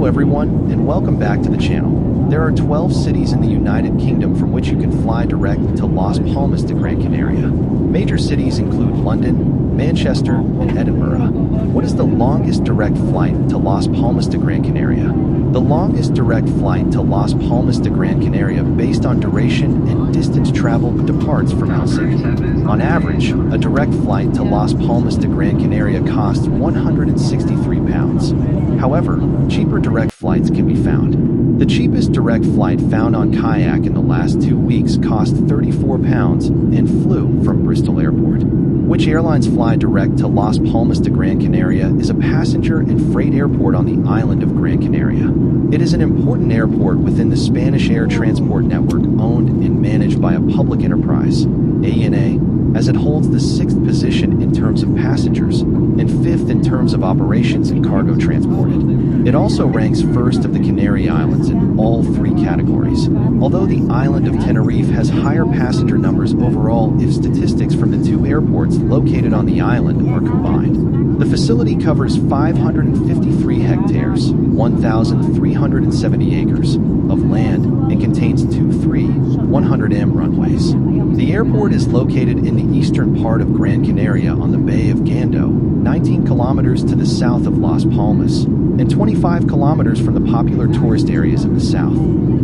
Hello everyone, and welcome back to the channel. There are 12 cities in the United Kingdom from which you can fly direct to Las Palmas de Gran Canaria. Major cities include London, Manchester, and Edinburgh. What is the longest direct flight to Las Palmas de Gran Canaria? The longest direct flight to Las Palmas de Gran Canaria based on duration and distance traveled departs from Helsinki. On average, a direct flight to Las Palmas de Gran Canaria costs £163. However, cheaper direct flights can be found. The cheapest direct flight found on Kayak in the last 2 weeks cost £34 and flew from Bristol Airport. Which airlines fly direct to Las Palmas de Gran Canaria is a passenger and freight airport on the island of Gran Canaria. It is an important airport within the Spanish air transport network owned and managed by a public enterprise, ANA, as it holds the 6th position in terms of passengers and 5th in terms of operations and cargo transported. It also ranks first of the Canary Islands in all 3 categories, although the island of Tenerife has higher passenger numbers overall if statistics from the 2 airports located on the island are combined. The facility covers 553 hectares, 1,370 acres, of land and contains 2 100m runways. The airport is located in the eastern part of Gran Canaria on the Bay of Gando, 19 kilometers to the south of Las Palmas, and 25 kilometers from the popular tourist areas of the south.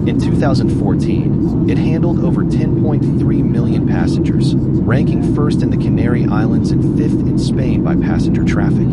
In 2014, it handled over 10.3 million passengers, ranking first in the Canary Islands and 5th in Spain by passenger traffic.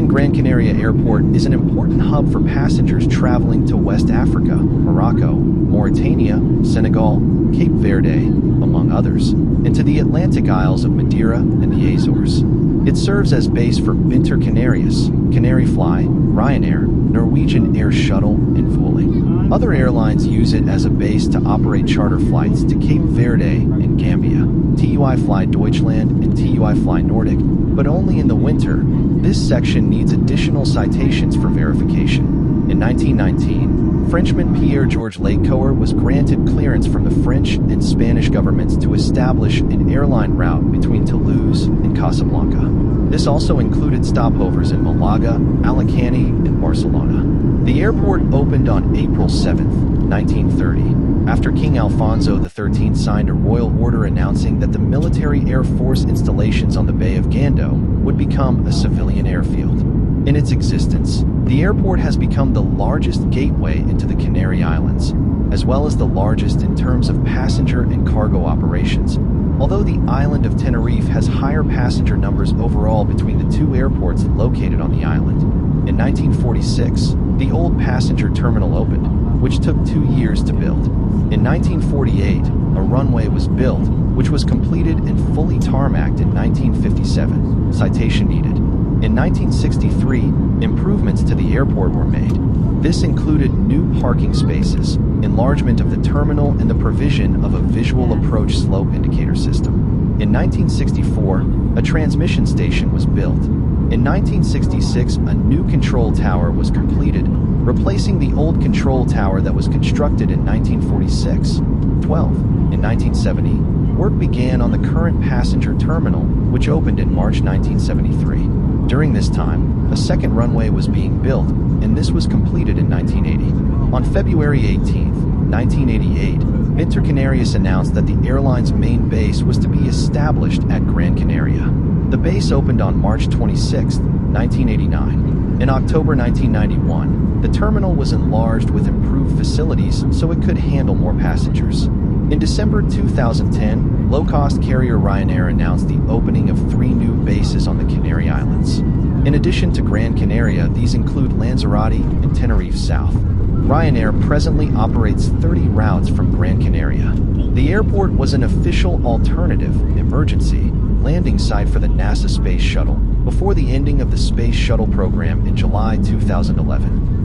Gran Canaria Airport is an important hub for passengers traveling to West Africa, Morocco, Mauritania, Senegal, Cape Verde, among others, and to the Atlantic Isles of Madeira and the Azores. It serves as base for Intercanarias, Canary Fly, Ryanair, Norwegian Air Shuttle, and Vueling. Other airlines use it as a base to operate charter flights to Cape Verde and Gambia, TUI Fly Deutschland and TUI Fly Nordic, but only in the winter. This section needs additional citations for verification. In 1919, Frenchman Pierre-Georges Lacour was granted clearance from the French and Spanish governments to establish an airline route between Toulouse and Casablanca. This also included stopovers in Malaga, Alicante, and Barcelona. The airport opened on April 7, 1930, after King Alfonso XIII signed a royal order announcing that the military air force installations on the Bay of Gando would become a civilian airfield. In its existence, the airport has become the largest gateway into the Canary Islands, as well as the largest in terms of passenger and cargo operations. Although the island of Tenerife has higher passenger numbers overall between the 2 airports located on the island. In 1946, the old passenger terminal opened, which took 2 years to build. In 1948, a runway was built, which was completed and fully tarmacked in 1957. Citation needed. In 1963, improvements to the airport were made. This included new parking spaces, enlargement of the terminal, and the provision of a visual approach slope indicator system. In 1964, a transmission station was built. In 1966, a new control tower was completed, replacing the old control tower that was constructed in 1946. In 1970, work began on the current passenger terminal, which opened in March 1973. During this time, a second runway was being built, and this was completed in 1980. On February 18, 1988, Intercanarias announced that the airline's main base was to be established at Gran Canaria. The base opened on March 26, 1989. In October 1991, the terminal was enlarged with improved facilities so it could handle more passengers. In December 2010, low-cost carrier Ryanair announced the opening of 3 new bases on the Canary Islands. In addition to Gran Canaria, these include Lanzarote and Tenerife South. Ryanair presently operates 30 routes from Gran Canaria. The airport was an official alternative, emergency, landing site for the NASA Space Shuttle before the ending of the Space Shuttle program in July 2011.